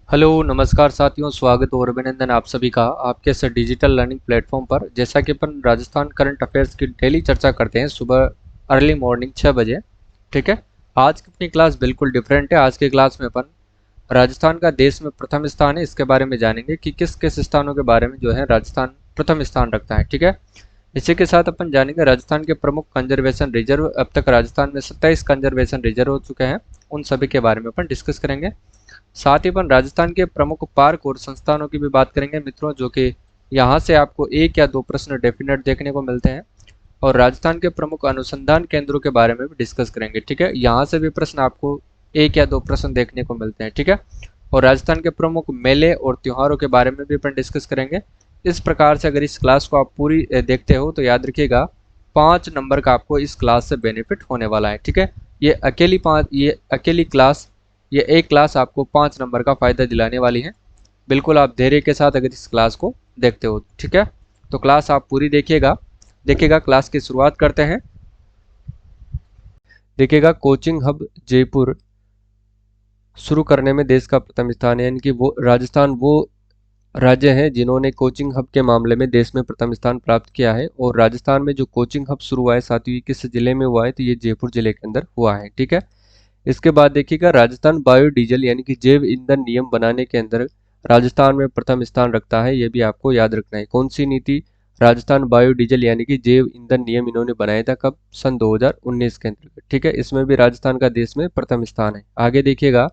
Hello नमस्कार साथियों, स्वागत और अभिनंदन आप सभी का आपके इस डिजिटल लर्निंग प्लेटफॉर्म पर। जैसा कि अपन राजस्थान करंट अफेयर्स की डेली चर्चा करते हैं सुबह अर्ली मॉर्निंग 6 बजे। ठीक है। आज की अपनी क्लास बिल्कुल डिफरेंट है। आज की क्लास में अपन राजस्थान का देश में प्रथम स्थान है इसके बारे में जानेंगे कि किस किस स्थानों के बारे में जो है राजस्थान प्रथम स्थान रखता है। ठीक है। इसी के साथ अपन जानेंगे राजस्थान के प्रमुख कंजर्वेशन रिजर्व। अब तक राजस्थान में 27 कंजर्वेशन रिजर्व हो चुके हैं, उन सभी के बारे में अपन डिस्कस करेंगे। साथ ही अपन राजस्थान के प्रमुख पार्क और संस्थानों की भी बात करेंगे मित्रों, जो कि यहाँ से आपको एक या दो प्रश्न डेफिनेट देखने को मिलते हैं। और राजस्थान के प्रमुख अनुसंधान केंद्रों के बारे में भी डिस्कस करेंगे। ठीक है। यहाँ से भी प्रश्न आपको एक या दो प्रश्न देखने को मिलते हैं। ठीक है। और राजस्थान के प्रमुख मेले और त्योहारों के बारे में भी अपन डिस्कस करेंगे। इस प्रकार से अगर इस क्लास को आप पूरी देखते हो तो याद रखिएगा 5 नंबर का आपको इस क्लास से बेनिफिट होने वाला है। ठीक है। ये अकेली क्लास, ये एक क्लास आपको 5 नंबर का फायदा दिलाने वाली है। बिल्कुल आप धैर्य के साथ अगर इस क्लास को देखते हो। ठीक है। तो क्लास आप पूरी देखिएगा। क्लास की शुरुआत करते हैं। देखिएगा, कोचिंग हब जयपुर शुरू करने में देश का प्रथम स्थान है, यानी कि वो राजस्थान वो राज्य है जिन्होंने कोचिंग हब के मामले में देश में प्रथम स्थान प्राप्त किया है। और राजस्थान में जो कोचिंग हब शुरू हुआ है साथियों, ये किस जिले में हुआ है, तो ये जयपुर जिले के अंदर हुआ है। ठीक है। इसके बाद देखिएगा, राजस्थान बायोडीजल यानी कि जैव ईंधन नियम बनाने के अंदर राजस्थान में प्रथम स्थान रखता है। ये भी आपको याद रखना है। कौन सी नीति? राजस्थान बायोडीजल यानी कि जैव ईंधन नियम इन्होंने बनाया था, कब? सन 2019 के अंतर्गत। ठीक है। इसमें भी राजस्थान का देश में प्रथम स्थान है। आगे देखिएगा,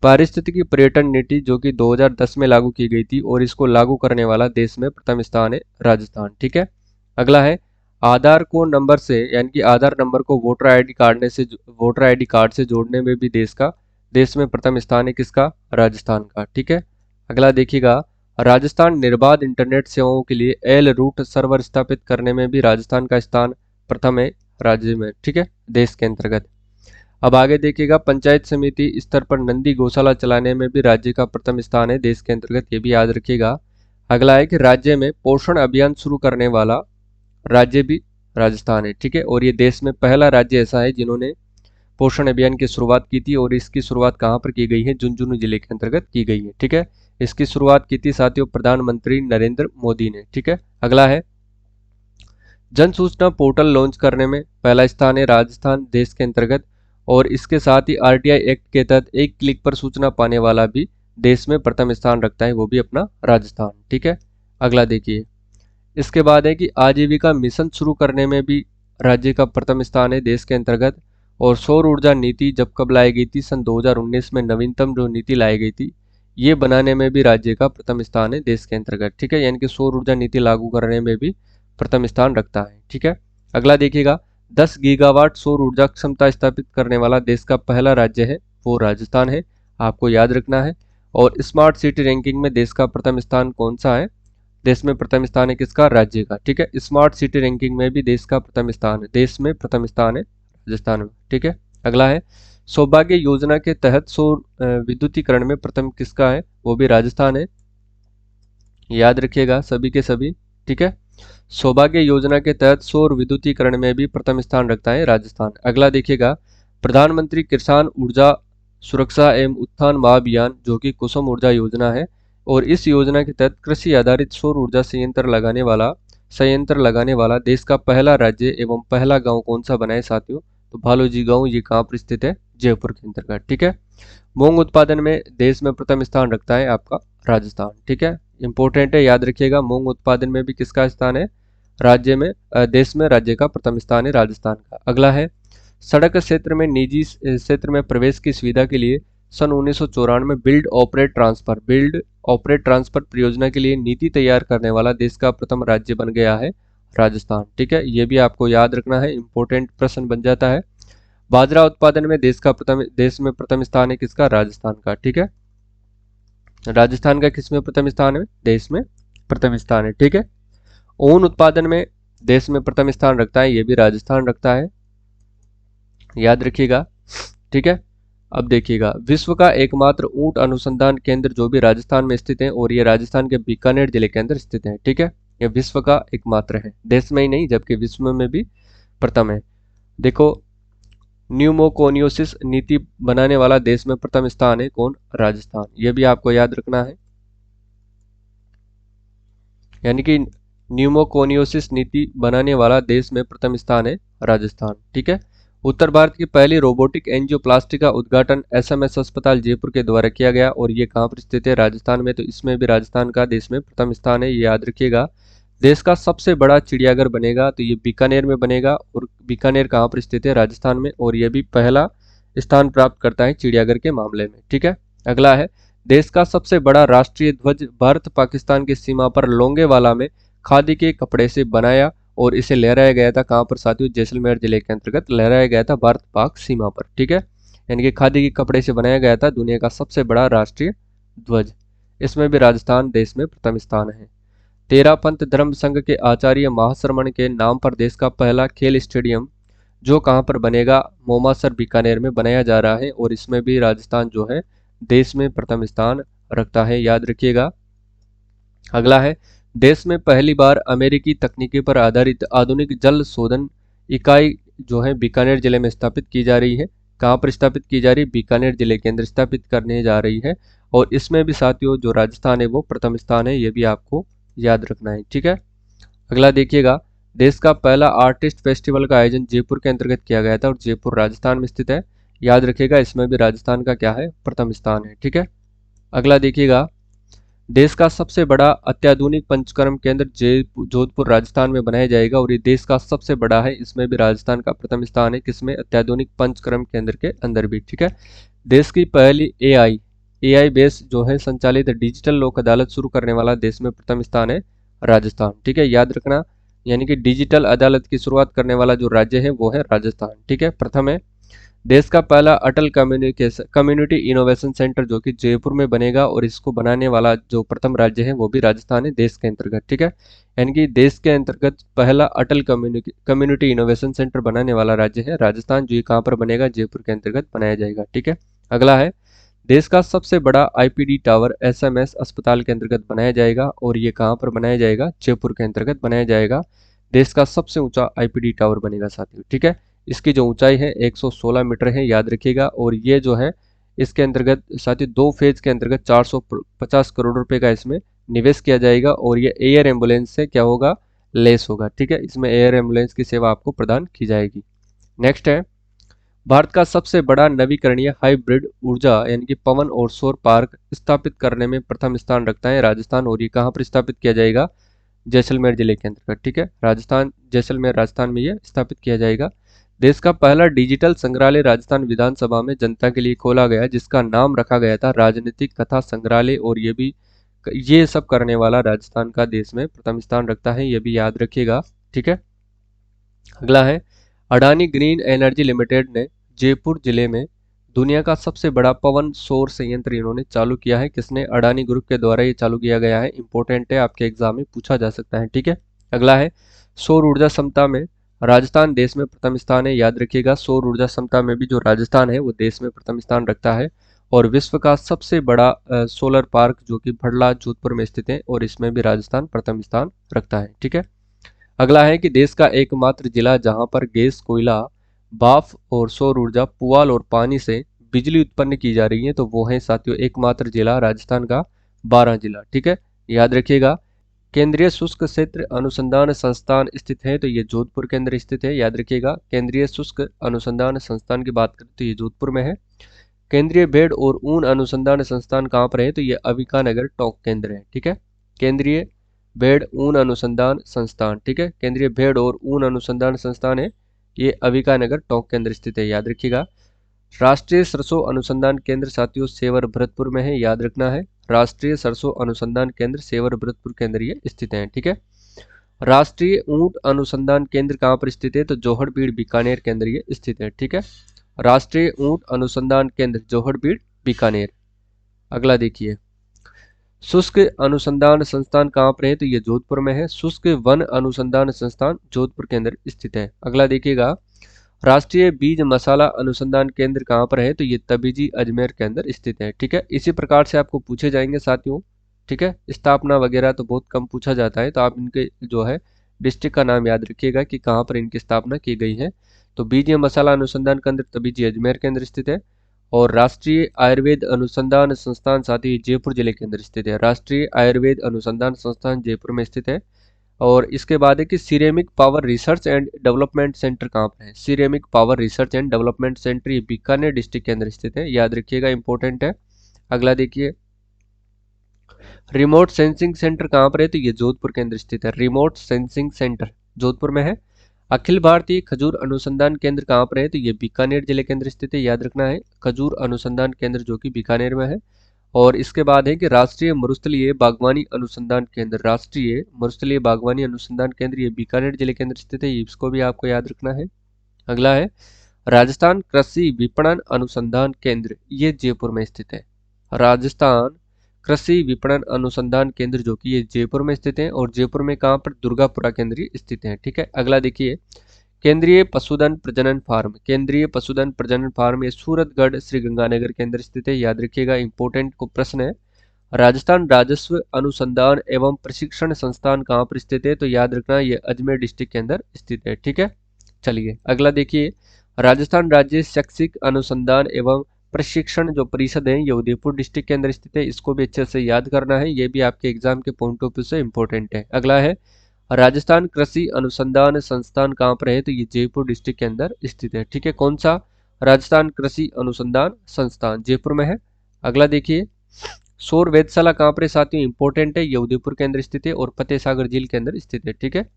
पारिस्थितिकी पर्यटन नीति जो कि 2010 में लागू की गई थी और इसको लागू करने वाला देश में प्रथम स्थान है राजस्थान। ठीक है। अगला है, आधार को नंबर से यानी कि आधार नंबर को वोटर आईडी कार्ड से जोड़ने में भी देश में प्रथम स्थान है किसका? राजस्थान का। ठीक है। अगला देखिएगा, राजस्थान निर्बाध इंटरनेट सेवाओं के लिए एल रूट सर्वर स्थापित करने में भी राजस्थान का स्थान प्रथम है राज्य में। ठीक है, देश के अंतर्गत। अब आगे देखिएगा, पंचायत समिति स्तर पर नंदी गौशाला चलाने में भी राज्य का प्रथम स्थान है देश के अंतर्गत। ये भी याद रखिएगा। अगला है कि राज्य में पोषण अभियान शुरू करने वाला राज्य भी राजस्थान है। ठीक है। और ये देश में पहला राज्य ऐसा है जिन्होंने पोषण अभियान की शुरुआत की थी। और इसकी शुरुआत कहाँ पर की गई है? झुंझुनू जिले के अंतर्गत की गई है। ठीक है। इसकी शुरुआत की थी साथियों प्रधानमंत्री नरेंद्र मोदी ने। ठीक है। अगला है, जन सूचना पोर्टल लॉन्च करने में पहला स्थान है राजस्थान देश के अंतर्गत। और इसके साथ ही आरटीआई एक्ट के तहत एक क्लिक पर सूचना पाने वाला भी देश में प्रथम स्थान रखता है, वो भी अपना राजस्थान। ठीक है। अगला देखिए, इसके बाद है कि आजीविका मिशन शुरू करने में भी राज्य का प्रथम स्थान है देश के अंतर्गत। और सौर ऊर्जा नीति जब कब लाई गई थी? सन 2019 में नवीनतम जो नीति लाई गई थी, ये बनाने में भी राज्य का प्रथम स्थान है देश के अंतर्गत। ठीक है। यानी कि सौर ऊर्जा नीति लागू करने में भी प्रथम स्थान रखता है। ठीक है। अगला देखिएगा, 10 गीगावाट सौर ऊर्जा क्षमता स्थापित करने वाला देश का पहला राज्य है, वो राजस्थान है, आपको याद रखना है। और स्मार्ट सिटी रैंकिंग में देश का प्रथम स्थान कौन सा है? देश में प्रथम स्थान है किसका? राज्य का। ठीक है। स्मार्ट सिटी रैंकिंग में भी देश का प्रथम स्थान है, देश में प्रथम स्थान है राजस्थान में। ठीक है। अगला है, सौभाग्य योजना के तहत सौर विद्युतीकरण में प्रथम किसका है? वो भी राजस्थान है, याद रखिएगा सभी के सभी। ठीक है। सौभाग्य योजना के तहत सौर विद्युतीकरण में भी प्रथम स्थान रखता है राजस्थान। अगला देखिएगा, प्रधानमंत्री किसान ऊर्जा सुरक्षा एवं उत्थान महाअभियान जो कि कुसुम ऊर्जा योजना है। और इस योजना के तहत कृषि आधारित सौर ऊर्जा संयंत्र लगाने वाला देश का पहला राज्य एवं पहला गांव कौन सा बना है साथियों? तो भालोजी गांव, ये कहाँ पर स्थित है? जयपुर के अंतर्गत। ठीक है। मूंग उत्पादन में देश में प्रथम स्थान रखता है आपका राजस्थान। ठीक है। इंपॉर्टेंट है, याद रखिएगा। मूंग उत्पादन में भी किसका स्थान है? देश में राज्य का प्रथम स्थान है राजस्थान का। अगला है, सड़क क्षेत्र में निजी क्षेत्र में प्रवेश की सुविधा के लिए सन 1994 में बिल्ड ऑपरेट ट्रांसफर परियोजना के लिए नीति तैयार करने वाला देश का प्रथम राज्य बन गया है राजस्थान। ठीक है। ये भी आपको याद रखना है, इंपॉर्टेंट प्रश्न बन जाता है। बाजरा उत्पादन में देश में प्रथम स्थान है किसका? राजस्थान का। ठीक है। राजस्थान का किस में प्रथम स्थान है? देश में प्रथम स्थान है। ठीक है। ऊन उत्पादन में देश में प्रथम स्थान रखता है, ये भी राजस्थान रखता है, याद रखिएगा। ठीक है। अब देखिएगा, विश्व का एकमात्र ऊंट अनुसंधान केंद्र जो भी राजस्थान में स्थित है, और ये राजस्थान के बीकानेर जिले के अंदर स्थित है। ठीक है। ये विश्व का एकमात्र है, देश में ही नहीं जबकि विश्व में भी प्रथम है। देखो, न्यूमोकोनियोसिस नीति बनाने वाला देश में प्रथम स्थान है कौन? राजस्थान। यह भी आपको याद रखना है, यानी कि न्यूमोकोनियोसिस नीति बनाने वाला देश में प्रथम स्थान है राजस्थान। ठीक है। उत्तर भारत की पहली रोबोटिक एंजियोप्लास्टी का उद्घाटन एसएमएस अस्पताल जयपुर के द्वारा किया गया और ये कहाँ पर स्थित है? राजस्थान में। तो इसमें भी राजस्थान का देश में प्रथम स्थान है, ये याद रखिएगा। देश का सबसे बड़ा चिड़ियाघर बनेगा तो ये बीकानेर में बनेगा, और बीकानेर कहाँ पर स्थित है? राजस्थान में, और ये भी पहला स्थान प्राप्त करता है चिड़ियाघर के मामले में। ठीक है। अगला है, देश का सबसे बड़ा राष्ट्रीय ध्वज भारत पाकिस्तान की सीमा पर लोंगेवाला में खादी के कपड़े से बनाया और इसे लहराया गया था। कहाँ पर साथियों? जैसलमेर जिले के अंतर्गत लहराया गया था भारत पाक सीमा पर। ठीक है। यानी कि खादी के कपड़े से बनाया गया था दुनिया का सबसे बड़ा राष्ट्रीय ध्वज। इसमें भी राजस्थान देश में प्रथम स्थान है। तेरापंथ धर्म संघ के आचार्य महाश्रमण के नाम पर देश का पहला खेल स्टेडियम जो कहाँ पर बनेगा? मोमासर बीकानेर में बनाया जा रहा है, और इसमें भी राजस्थान जो है देश में प्रथम स्थान रखता है, याद रखिएगा। अगला है, देश में पहली बार अमेरिकी तकनीकी पर आधारित आधुनिक जल शोधन इकाई जो है बीकानेर जिले में स्थापित की जा रही है। कहाँ पर स्थापित की जा रही है? बीकानेर जिले के अंदर स्थापित करने जा रही है, और इसमें भी साथियों जो राजस्थान है वो प्रथम स्थान है, ये भी आपको याद रखना है। ठीक है। अगला देखिएगा, देश का पहला आर्टिस्ट फेस्टिवल का आयोजन जयपुर के अंतर्गत किया गया था, और जयपुर राजस्थान में स्थित है, याद रखिएगा। इसमें भी राजस्थान का क्या है? प्रथम स्थान है। ठीक है। अगला देखिएगा, देश का सबसे बड़ा अत्याधुनिक पंचकर्म केंद्र जोधपुर राजस्थान में बनाया जाएगा, और ये देश का सबसे बड़ा है। इसमें भी राजस्थान का प्रथम स्थान है, किसमें? अत्याधुनिक पंचकर्म केंद्र के अंदर भी। ठीक है। देश की पहली एआई बेस जो है संचालित डिजिटल लोक अदालत शुरू करने वाला देश में प्रथम स्थान है राजस्थान। ठीक है, याद रखना। यानी कि डिजिटल अदालत की शुरुआत करने वाला जो राज्य है वो है राजस्थान। ठीक है, प्रथम है। देश का पहला अटल कम्युनिटी इनोवेशन सेंटर जो कि जयपुर में बनेगा, और इसको बनाने वाला जो प्रथम राज्य है वो भी राजस्थान है देश के अंतर्गत। ठीक है, यानी कि देश के अंतर्गत पहला अटल कम्युनिटी इनोवेशन सेंटर बनाने वाला राज्य है राजस्थान, जो ये कहाँ पर बनेगा? जयपुर के अंतर्गत बनाया जाएगा। ठीक है। अगला है, देश का सबसे बड़ा आईपीडी टावर एसएमएस अस्पताल के अंतर्गत बनाया जाएगा, और ये कहाँ पर बनाया जाएगा? जयपुर के अंतर्गत बनाया जाएगा। देश का सबसे ऊंचा आईपीडी टावर बनेगा साथियों। ठीक है, इसकी जो ऊंचाई है 116 मीटर है, याद रखिएगा। और ये जो है इसके अंतर्गत साथियों 2 फेज के अंतर्गत 450 करोड़ रुपए का इसमें निवेश किया जाएगा, और ये एयर एम्बुलेंस से क्या होगा? लेस होगा। ठीक है, इसमें एयर एम्बुलेंस की सेवा आपको प्रदान की जाएगी। नेक्स्ट है, भारत का सबसे बड़ा नवीकरणीय हाइब्रिड ऊर्जा यानी कि पवन और सौर पार्क स्थापित करने में प्रथम स्थान रखता है राजस्थान, और ये कहाँ पर स्थापित किया जाएगा? जैसलमेर जिले के अंतर्गत। ठीक है, राजस्थान जैसलमेर राजस्थान में ये स्थापित किया जाएगा। देश का पहला डिजिटल संग्रहालय राजस्थान विधानसभा में जनता के लिए खोला गया, जिसका नाम रखा गया था राजनीतिक कथा संग्रहालय, और ये सब करने वाला राजस्थान का देश में प्रथम स्थान रखता है, ये भी याद रखिएगा। ठीक है। अगला है, अडानी ग्रीन एनर्जी लिमिटेड ने जयपुर जिले में दुनिया का सबसे बड़ा पवन सौर संयंत्र इन्होंने चालू किया है। किसने? अडानी ग्रुप के द्वारा ये चालू किया गया है। इंपॉर्टेंट है, आपके एग्जाम में पूछा जा सकता है। ठीक है। अगला है, सौर ऊर्जा क्षमता में राजस्थान देश में प्रथम स्थान है, याद रखिएगा। सौर ऊर्जा क्षमता में भी जो राजस्थान है वो देश में प्रथम स्थान रखता है, और विश्व का सबसे बड़ा सोलर पार्क जो कि भड़ला जोधपुर में स्थित है, और इसमें भी राजस्थान प्रथम स्थान रखता है। ठीक है। अगला है कि देश का एकमात्र जिला जहां पर गैस, कोयला, भाप और सौर ऊर्जा, पुआल और पानी से बिजली उत्पन्न की जा रही है, तो वो है साथियों एकमात्र जिला राजस्थान का 12 जिला। ठीक है, याद रखिएगा। केंद्रीय शुष्क क्षेत्र अनुसंधान संस्थान स्थित है, तो ये जोधपुर के अंदर स्थित है, याद रखिएगा। केंद्रीय शुष्क अनुसंधान संस्थान की बात करें तो ये जोधपुर में है। केंद्रीय भेड़ और ऊन अनुसंधान संस्थान कहाँ पर है? तो ये अविकानगर टोंक के अंदर है। ठीक है, केंद्रीय भेड़ ऊन अनुसंधान संस्थान। ठीक है, केंद्रीय भेड़ और ऊन अनुसंधान संस्थान है, ये अविकानगर टोंक के अंदर स्थित है, याद रखिएगा। राष्ट्रीय सरसों अनुसंधान केंद्र साथियों सेवर भरतपुर में है, याद रखना है। राष्ट्रीय सरसों अनुसंधान केंद्र सेवर भरतपुर के अंदर ये स्थित है। ठीक है, राष्ट्रीय ऊंट अनुसंधान केंद्र कहाँ पर स्थित है? तो जोहड़बीड़ बीकानेर के अंदर ये स्थित है। ठीक है, राष्ट्रीय ऊंट अनुसंधान केंद्र जोहड़बीड़ बीकानेर। अगला देखिए, शुष्क अनुसंधान संस्थान कहाँ पर है? तो ये जोधपुर में है। शुष्क वन अनुसंधान संस्थान जोधपुर के अंदर स्थित है। अगला देखिएगा, राष्ट्रीय बीज मसाला अनुसंधान केंद्र कहाँ पर है? तो ये तबीजी अजमेर के अंदर स्थित है। ठीक है, इसी प्रकार से आपको पूछे जाएंगे साथियों। ठीक है, स्थापना वगैरह तो बहुत कम पूछा जाता है, तो आप इनके जो है डिस्ट्रिक्ट का नाम याद रखिएगा कि कहाँ पर इनकी स्थापना की गई है। तो बीज मसाला अनुसंधान केंद्र तबीजी अजमेर के अंदर स्थित है। और राष्ट्रीय आयुर्वेद अनुसंधान संस्थान साथी जयपुर जिले के अंदर स्थित है। राष्ट्रीय आयुर्वेद अनुसंधान संस्थान जयपुर में स्थित है। और इसके बाद है कि ceramic power research and development centre कहाँ पर है? Ceramic power research and development centre ये बीकानेर डिस्ट्रिक्ट के अंदर स्थित है, याद रखिएगा, इंपॉर्टेंट है। अगला देखिए, रिमोट सेंसिंग सेंटर कहाँ पर है? तो ये जोधपुर के अंदर स्थित है। रिमोट सेंसिंग सेंटर जोधपुर में है। अखिल भारतीय खजूर अनुसंधान केंद्र कहाँ पर है? तो ये बीकानेर जिले के अंदर स्थित है, याद रखना है, खजूर अनुसंधान केंद्र जो कि बीकानेर में है। और इसके बाद है कि राष्ट्रीय मरुस्थलीय बागवानी अनुसंधान केंद्र, राष्ट्रीय मरुस्थलीय बागवानी अनुसंधान केंद्र ये बीकानेर जिले के अंदर स्थित है, इसको भी आपको याद रखना है। अगला है राजस्थान कृषि विपणन अनुसंधान केंद्र, ये जयपुर में स्थित है। राजस्थान कृषि विपणन अनुसंधान केंद्र जो कि ये जयपुर में स्थित है। और जयपुर में कहाँ पर? दुर्गापुरा के अंदर स्थित है, ठीक है। अगला देखिए, केंद्रीय पशुधन प्रजनन फार्म, केंद्रीय पशुधन प्रजनन फार्म ये सूरतगढ़ श्री गंगानगर के अंदर स्थित है, याद रखिएगा, इंपॉर्टेंट को प्रश्न है। राजस्थान राजस्व अनुसंधान एवं प्रशिक्षण संस्थान कहाँ पर स्थित है? तो याद रखना ये अजमेर डिस्ट्रिक्ट के अंदर स्थित है, ठीक है। चलिए अगला देखिए, राजस्थान राज्य शैक्षिक अनुसंधान एवं प्रशिक्षण जो परिषद है ये उदयपुर डिस्ट्रिक्ट के अंदर स्थित है, इसको भी अच्छे से याद करना है, ये भी आपके एग्जाम के पॉइंट ऑफ व्यू से इंपॉर्टेंट है। अगला है राजस्थान कृषि अनुसंधान संस्थान कहाँ पर है? तो ये जयपुर डिस्ट्रिक्ट के अंदर स्थित है, ठीक है। कौन सा? राजस्थान कृषि अनुसंधान संस्थान जयपुर में है। अगला देखिए, सौर वेधशाला कहाँ पर है साथियों? इंपॉर्टेंट है, ये उदयपुर के अंदर स्थित है और फतेह सागर झील के अंदर स्थित है, ठीक है।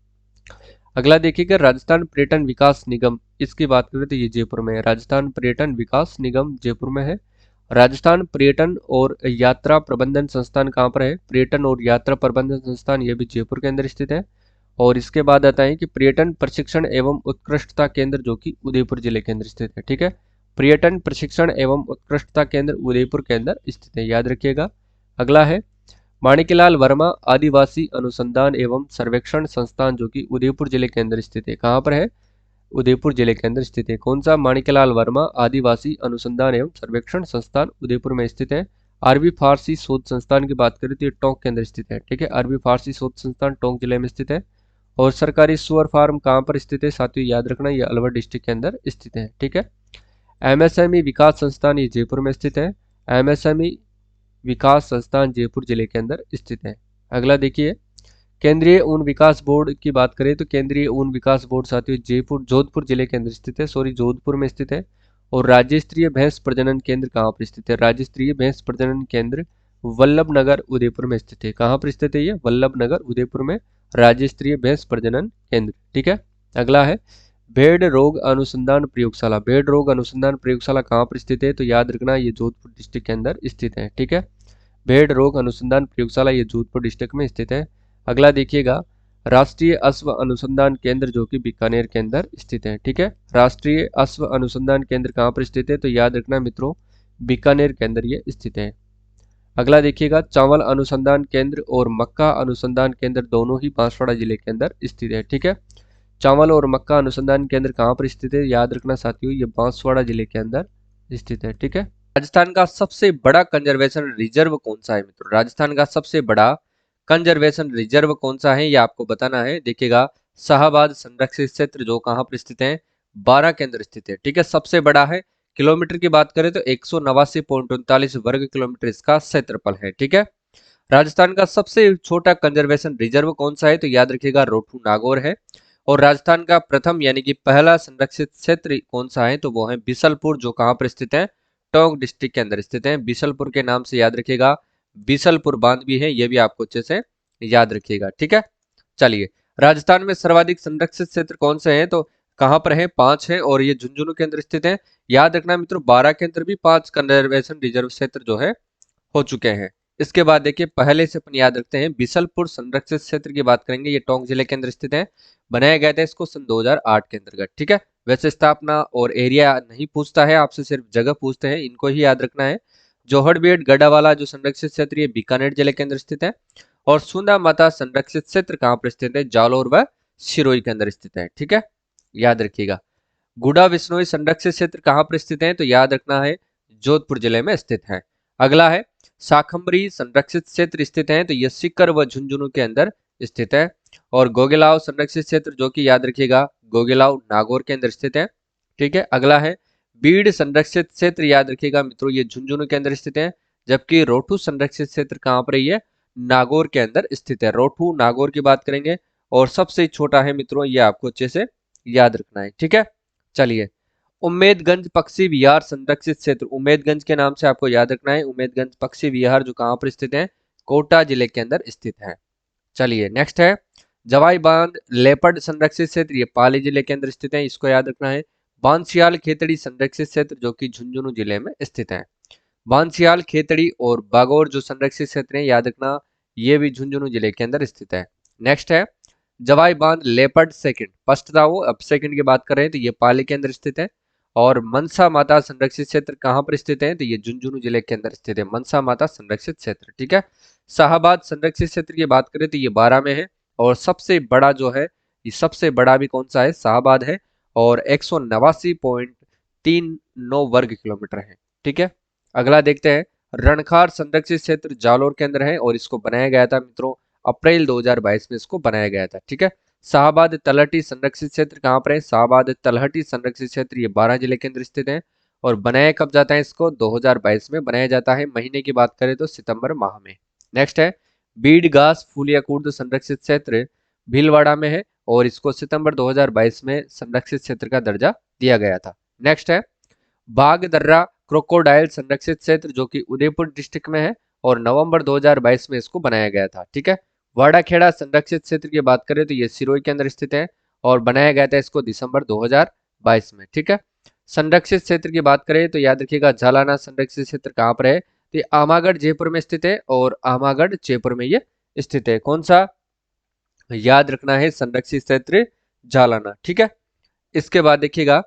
अगला देखिएगा, राजस्थान पर्यटन विकास निगम, इसकी बात करें तो ये जयपुर में है। राजस्थान पर्यटन विकास निगम जयपुर में है। राजस्थान पर्यटन और यात्रा प्रबंधन संस्थान कहाँ पर है? पर्यटन और यात्रा प्रबंधन संस्थान ये भी जयपुर के अंदर स्थित है। और इसके बाद आता है कि पर्यटन प्रशिक्षण एवं उत्कृष्टता केंद्र जो कि उदयपुर जिले के अंदर स्थित है, ठीक है। पर्यटन प्रशिक्षण एवं उत्कृष्टता केंद्र उदयपुर के अंदर स्थित है, याद रखिएगा। अगला है माणिक्यलाल वर्मा आदिवासी अनुसंधान एवं सर्वेक्षण संस्थान जो कि उदयपुर जिले के अंदर स्थित है। कहाँ पर है? उदयपुर जिले के अंदर स्थित है। कौन सा? माणिक्यलाल वर्मा आदिवासी अनुसंधान एवं सर्वेक्षण संस्थान उदयपुर में स्थित है। अरबी फारसी शोध संस्थान की बात करें तो ये टोंक के अंदर स्थित है, ठीक है। अरबी फारसी शोध संस्थान टोंक जिले में स्थित है। और सरकारी सुअर फार्म कहाँ पर स्थित है साथियों? याद रखना ये अलवर डिस्ट्रिक्ट के अंदर स्थित है, ठीक है। एमएसएमई विकास संस्थान ये जयपुर में स्थित है। एमएसएमई विकास संस्थान जयपुर जिले के अंदर स्थित है। अगला देखिए, केंद्रीय ऊन विकास बोर्ड की बात करें तो केंद्रीय ऊन विकास बोर्ड साथियों जयपुर जोधपुर जिले के अंदर स्थित है, जोधपुर में स्थित है। और राज्य स्तरीय भैंस प्रजनन केंद्र कहाँ पर स्थित है? राज्य स्तरीय भैंस प्रजनन केंद्र वल्लभ नगर उदयपुर में स्थित है। कहाँ पर स्थित है ये? वल्लभ नगर उदयपुर में राज्य स्तरीय भैंस प्रजनन केंद्र, ठीक है। अगला है भेड़ रोग अनुसंधान प्रयोगशाला, भेड़ रोग अनुसंधान प्रयोगशाला कहाँ पर स्थित है? तो याद रखना ये जोधपुर डिस्ट्रिक्ट के अंदर स्थित है, ठीक है। भेड़ रोग अनुसंधान प्रयोगशाला ये जोधपुर डिस्ट्रिक्ट में स्थित है। अगला देखिएगा, राष्ट्रीय अश्व अनुसंधान केंद्र जो कि बीकानेर के अंदर स्थित है, ठीक है। राष्ट्रीय अश्व अनुसंधान केंद्र कहाँ पर स्थित है? तो याद रखना मित्रों बीकानेर के अंदर ये स्थित है। अगला देखिएगा, चावल अनुसंधान केंद्र और मक्का अनुसंधान केंद्र दोनों ही बांसवाड़ा जिले के अंदर स्थित है, ठीक है। चावल और मक्का अनुसंधान केंद्र कहाँ पर स्थित है? याद रखना साथियों ये बांसवाड़ा जिले के अंदर स्थित है, ठीक है। राजस्थान का सबसे बड़ा कंजर्वेशन रिजर्व कौन सा है मित्रों? राजस्थान का सबसे बड़ा कंजर्वेशन रिजर्व कौन सा है ये आपको बताना है। देखिएगा, शाहबाद संरक्षित क्षेत्र जो कहाँ पर स्थित है? 12 के अंदर स्थित है, ठीक है। सबसे बड़ा है। किलोमीटर की बात करें तो 189.39 वर्ग किलोमीटर इसका क्षेत्रफल है, ठीक है। राजस्थान का सबसे छोटा कंजर्वेशन रिजर्व कौन सा है? तो याद रखिएगा रोठू नागौर है। और राजस्थान का प्रथम यानी कि पहला संरक्षित क्षेत्र कौन सा है? तो वो है बिसलपुर जो कहाँ पर स्थित है? टोंक डिस्ट्रिक्ट के अंदर स्थित है। बिसलपुर के नाम से याद रखिएगा, बिसलपुर बांध भी है, ये भी आपको अच्छे से याद रखिएगा, ठीक है। चलिए, राजस्थान में सर्वाधिक संरक्षित क्षेत्र कौन से हैं? तो कहाँ पर है? 5 है और ये झुंझुनू के अंदर स्थित है। याद रखना मित्रों 12 के अंदर भी 5 कंजर्वेशन रिजर्व क्षेत्र जो है हो चुके हैं। इसके बाद देखिए, पहले से अपन याद रखते हैं बिसलपुर संरक्षित क्षेत्र की बात करेंगे, ये टोंक जिले के अंदर स्थित है। बनाया गया था इसको सन 2008 के अंतर्गत, ठीक है। वैसे स्थापना और एरिया नहीं पूछता है आपसे, सिर्फ जगह पूछते हैं, इनको ही याद रखना है। जोहड़बेट गढ़ावाला जो संरक्षित क्षेत्र ये बीकानेर जिले के अंदर स्थित है। और सुंदा माता संरक्षित क्षेत्र कहाँ पर स्थित है? जालोर व सिरोही के अंदर स्थित है, ठीक है, याद रखिएगा। गुडा विश्नोई संरक्षित क्षेत्र कहाँ पर स्थित है? तो याद रखना है जोधपुर जिले में स्थित है। अगला है शाखंबरी संरक्षित क्षेत्र स्थित है, तो यह सीकर व झुंझुनू के अंदर स्थित है। और गोगेलाव संरक्षित क्षेत्र जो कि याद रखिएगा गोगेलाव नागौर के अंदर स्थित है। ठीक है। अगला है बीड संरक्षित क्षेत्र, याद रखिएगा मित्रों ये झुंझुनू के अंदर स्थित है, जबकि रोहतू संरक्षित क्षेत्र कहां पर है, नागौर के अंदर स्थित है। रोहतू नागौर की बात करेंगे और सबसे छोटा है मित्रों, ये आपको अच्छे से याद रखना है। ठीक है, चलिए उम्मेदगंज पक्षी विहार संरक्षित क्षेत्र, उम्मेदगंज के नाम से आपको याद रखना है। उम्मेदगंज पक्षी विहार जो कहां पर स्थित है, कोटा जिले के अंदर स्थित है। चलिए नेक्स्ट है जवाई बांध लेपर्ड संरक्षित क्षेत्र, ये पाली जिले के अंदर स्थित है, इसको याद रखना है। बांसियाल खेतड़ी संरक्षित क्षेत्र जो कि झुंझुनू जिले में स्थित है। बांसियाल खेतड़ी और बागौर जो संरक्षित क्षेत्र है, याद रखना ये भी झुंझुनू जिले के अंदर स्थित है। नेक्स्ट है जवाई बांध लेपर्ड सेकंड, फर्स्ट था वो, अब सेकंड की बात कर रहे हैं तो ये पाली के अंदर स्थित है। और मनसा माता संरक्षित क्षेत्र कहां पर स्थित है, तो ये झुंझुनू जिले के अंदर स्थित है, मनसा माता संरक्षित क्षेत्र। ठीक है, शाहबाद संरक्षित क्षेत्र की बात करें तो ये 12 में है, और सबसे बड़ा जो है, ये सबसे बड़ा भी कौन सा है, शाहबाद है, और 189.39 वर्ग किलोमीटर है। ठीक है, अगला देखते हैं रणखार संरक्षित क्षेत्र जालोर के अंदर है, और इसको बनाया गया था मित्रों अप्रैल 2022 में इसको बनाया गया था। ठीक है, शाहबाद तलहटी संरक्षित क्षेत्र कहां पर है, शाहबाद तलहटी संरक्षित क्षेत्र ये 12 जिले के अंदर स्थित है, और बनाया कब जाता है इसको, 2022 में बनाया जाता है। महीने की बात करें तो सितंबर माह में। नेक्स्ट है बीड घास फूलिया कुर्द संरक्षित क्षेत्र भीलवाड़ा में है, और इसको सितंबर 2022 में संरक्षित क्षेत्र का दर्जा दिया गया था। नेक्स्ट है बागदर्रा क्रोकोडाइल संरक्षित क्षेत्र जो कि उदयपुर डिस्ट्रिक्ट में है, और नवंबर 2022 में इसको बनाया गया था। ठीक है, वाड़ाखेड़ा संरक्षित क्षेत्र की बात करें तो ये सिरोही के अंदर स्थित है, और बनाया गया था इसको दिसंबर 2022 में। ठीक है, संरक्षित क्षेत्र की बात करें तो याद रखिएगा झालाना संरक्षित क्षेत्र कहां पर है, तो ये आमागढ़ जयपुर में स्थित है, और आमागढ़ जयपुर में ये स्थित है। कौन सा, याद रखना है संरक्षित क्षेत्र झालाना। ठीक है, इसके बाद देखिएगा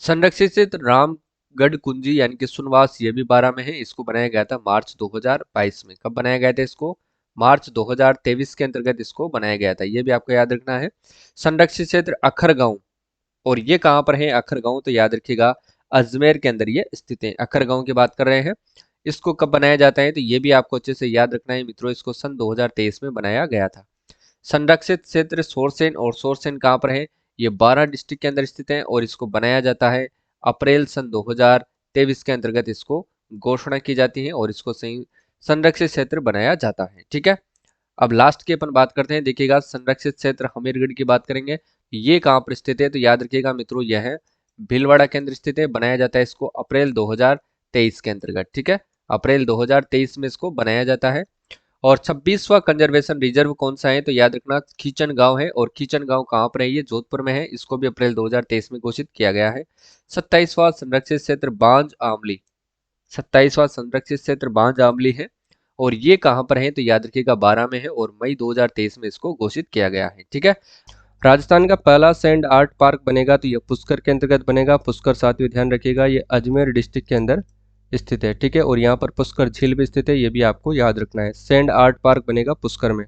संरक्षित क्षेत्र रामगढ़ कुंजी यानी कि सुनवास, ये भी 12 में है, इसको बनाया गया था मार्च 2022 में। कब बनाया गया था इसको, मार्च 2023 के अंतर्गत इसको बनाया गया था, ये भी आपको याद रखना है। संरक्षित क्षेत्र अखरगांव, और ये कहां पर है अखरगांव, तो याद रखिएगा अजमेर के अंदर ये स्थित है। अखरगांव की बात कर रहे हैं, इसको कब बनाया जाता है, तो ये भी आपको अच्छे से याद रखना है मित्रों, इसको सन 2023 में बनाया गया था। संरक्षित क्षेत्र सोरसेन, और सोरसेन कहां पर है, ये 12 डिस्ट्रिक्ट के अंदर स्थित है, और इसको बनाया जाता है अप्रैल सन 2023 के अंतर्गत इसको घोषणा की जाती है, और इसको संरक्षित क्षेत्र बनाया जाता है। ठीक है, अब लास्ट की अपन बात करते हैं, देखिएगा संरक्षित क्षेत्र हमीरगढ़ की बात करेंगे, ये कहां पर स्थित है, तो याद रखिएगा मित्रों यह है भीलवाड़ा के अंदर स्थित है, बनाया जाता है इसको अप्रैल 2023 के अंतर्गत। ठीक है, अप्रैल 2023 में इसको बनाया जाता है। और 26वां कंजर्वेशन रिजर्व कौन सा है, तो याद रखना खींचन गांव है, और खींचन गांव कहां पर है, ये जोधपुर में है, इसको भी अप्रैल 2023 में घोषित किया गया है। 27वां संरक्षित क्षेत्र बांज आमली, 27वां संरक्षित क्षेत्र बांज आमली है, और ये कहां पर है, तो याद रखिएगा 12 में है, और मई 2023 में इसको घोषित किया गया है। ठीक है, राजस्थान का पहला सैंड आर्ट पार्क बनेगा तो ये पुष्कर के अंतर्गत बनेगा। पुष्कर साथियों ध्यान रखिएगा ये अजमेर डिस्ट्रिक्ट के अंदर स्थित है। ठीक है, और यहाँ पर पुष्कर झील भी स्थित है, ये भी आपको याद रखना है। सैंड आर्ट पार्क बनेगा पुष्कर में।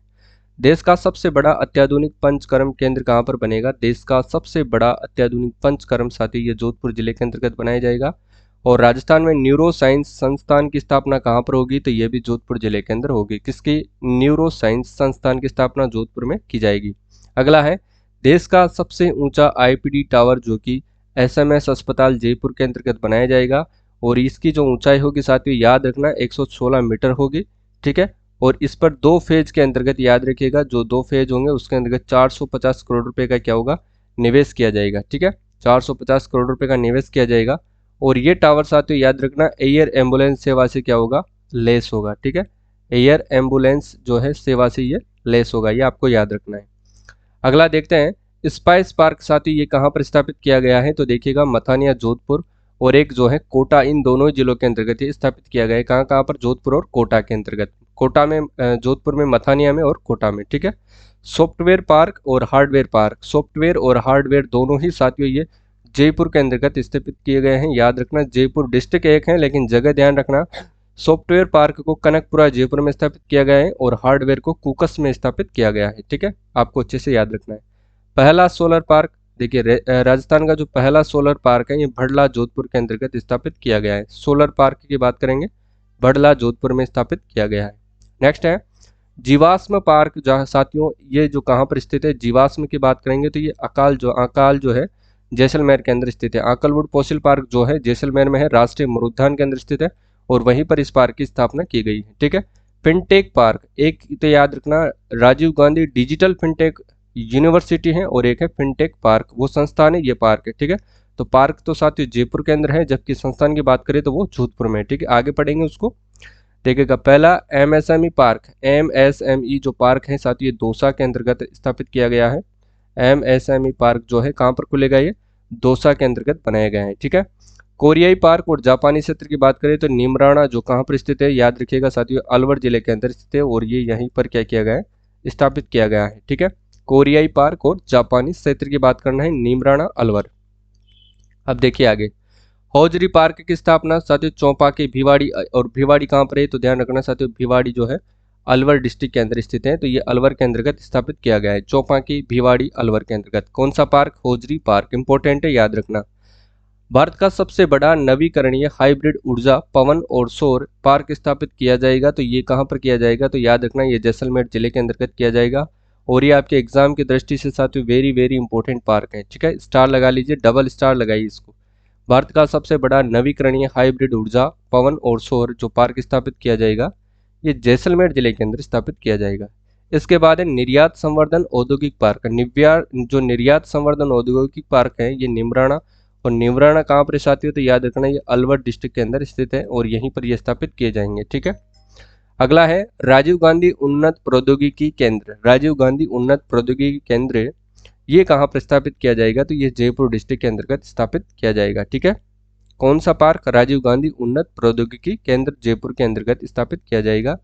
देश का सबसे बड़ा अत्याधुनिक पंचकर्म केंद्र कहाँ पर बनेगा, देश का सबसे बड़ा अत्याधुनिक पंचकर्म साथी ये जोधपुर जिले के अंतर्गत बनाया जाएगा। और राजस्थान में न्यूरो साइंस संस्थान की स्थापना कहाँ पर होगी, तो ये भी जोधपुर जिले के अंदर होगी। किसकी, न्यूरो साइंस संस्थान की स्थापना जोधपुर में की जाएगी। अगला है देश का सबसे ऊंचा आईपीडी टावर जो कि एसएमएस अस्पताल जयपुर के अंतर्गत बनाया जाएगा, और इसकी जो ऊंचाई होगी साथियों याद रखना 116 मीटर होगी। ठीक है, और इस पर 2 फेज के अंतर्गत याद रखिएगा, जो 2 फेज होंगे उसके अंतर्गत 450 करोड़ रुपए का क्या होगा, निवेश किया जाएगा। ठीक है, 450 करोड़ रुपए का निवेश किया जाएगा। और ये टावर साथियों याद रखना एयर एम्बुलेंस सेवा से क्या होगा, लेस होगा। ठीक है, एयर एम्बुलेंस जो है सेवा से ये लेस होगा, ये आपको याद रखना है। अगला देखते हैं स्पाइस पार्क साथी ये कहाँ पर स्थापित किया गया है, तो देखिएगा मथानिया जोधपुर और एक जो है कोटा, इन दोनों जिलों के अंतर्गत ये स्थापित किया गया है। कहाँ कहाँ पर, जोधपुर और कोटा के अंतर्गत। कोटा में, जोधपुर में, मथानिया में और कोटा में। ठीक है, सॉफ्टवेयर पार्क और हार्डवेयर पार्क, सॉफ्टवेयर और हार्डवेयर दोनों ही साथियों ये जयपुर के अंतर्गत स्थापित किए गए हैं। याद रखना जयपुर डिस्ट्रिक्ट एक है, लेकिन जगह ध्यान रखना सॉफ्टवेयर पार्क को कनकपुरा जयपुर में स्थापित किया गया है, और हार्डवेयर को कुकस में स्थापित किया गया है। ठीक है, आपको अच्छे से याद रखना है। पहला सोलर पार्क, देखिए राजस्थान का जो पहला सोलर पार्क है ये भड़ला जोधपुर के अंतर्गत स्थापित किया गया है। सोलर पार्क की बात करेंगे, भड़ला जोधपुर में स्थापित किया गया है। नेक्स्ट है जीवाश्म पार्क, जहाँ साथियों ये जो कहाँ पर स्थित है, जीवाश्म की बात करेंगे तो ये अकाल जो है जैसलमेर के अंदर स्थित है। आकलवुड फॉसिल पार्क जो है जैसलमेर में है, राष्ट्रीय मरुद्यान के अंदर स्थित है और वहीं पर इस पार्क की स्थापना की गई है। ठीक है। फिनटेक पार्क, एक तो याद रखना Rajiv Gandhi digital fintech university है और एक है फिनटेक पार्क, वो संस्थान है, ये पार्क है। ठीक है। तो पार्क तो साथियों जयपुर के अंदर है, जबकि संस्थान की बात करें तो वो जोधपुर में है। ठीक है, आगे पढ़ेंगे उसको। देखिएगा पहला एमएसएमई पार्क, एमएसएमई जो पार्क है साथियों ये दौसा के अंतर्गत स्थापित किया गया है। एमएसएमई पार्क जो है कहाँ पर खुलेगा, ये दौसा के अंतर्गत बनाया गया है। ठीक है। कोरियाई पार्क और जापानी क्षेत्र की बात करें तो निमराना जो कहाँ पर स्थित है, याद रखिएगा साथियों अलवर जिले के अंदर स्थित है और ये यहीं पर क्या किया गया है, स्थापित किया गया है। ठीक है। कोरियाई पार्क और जापानी क्षेत्र की बात करना है, निमराना अलवर। अब देखिए आगे, हौजरी पार्क की स्थापना साथियों चौपा के भिवाड़ी, और भिवाड़ी कहाँ पर है तो ध्यान रखना साथियों भिवाड़ी जो है अलवर डिस्ट्रिक्ट के अंदर स्थित है, तो ये अलवर के अंतर्गत स्थापित किया गया है। चौपा की भिवाड़ी अलवर के अंतर्गत। कौन सा पार्क, हौजरी पार्क, इंपॉर्टेंट है याद रखना। भारत का सबसे बड़ा नवीकरणीय हाइब्रिड ऊर्जा पवन और सौर पार्क स्थापित किया जाएगा, तो ये कहाँ पर किया जाएगा तो याद रखना ये जैसलमेर जिले के अंतर्गत किया जाएगा। और ये आपके एग्जाम की दृष्टि से साथियों वेरी वेरी इंपॉर्टेंट पार्क है। ठीक है, स्टार लगा लीजिए, डबल स्टार लगाइए इसको। भारत का सबसे बड़ा नवीकरणीय हाइब्रिड ऊर्जा पवन और सौर जो पार्क स्थापित किया जाएगा, ये जैसलमेर जिले के अंदर स्थापित किया जाएगा। इसके बाद है निर्यात संवर्धन औद्योगिक पार्क। जो निर्यात संवर्धन औद्योगिक पार्क है ये निमराना, और निमराना कहाँ पर साथियों तो याद रखना ये अलवर डिस्ट्रिक्ट के अंदर स्थित है और यहीं पर ये स्थापित किए जाएंगे। ठीक है। अगला है राजीव गांधी उन्नत प्रौद्योगिकी केंद्र। राजीव गांधी उन्नत प्रौद्योगिकी केंद्र ये कहाँ पर स्थापित किया जाएगा तो ये जयपुर डिस्ट्रिक्ट के अंतर्गत स्थापित किया जाएगा। ठीक है। कौन सा पार्क, राजीव गांधी उन्नत प्रौद्योगिकी केंद्र जयपुर के अंतर्गत स्थापित किया जाएगा।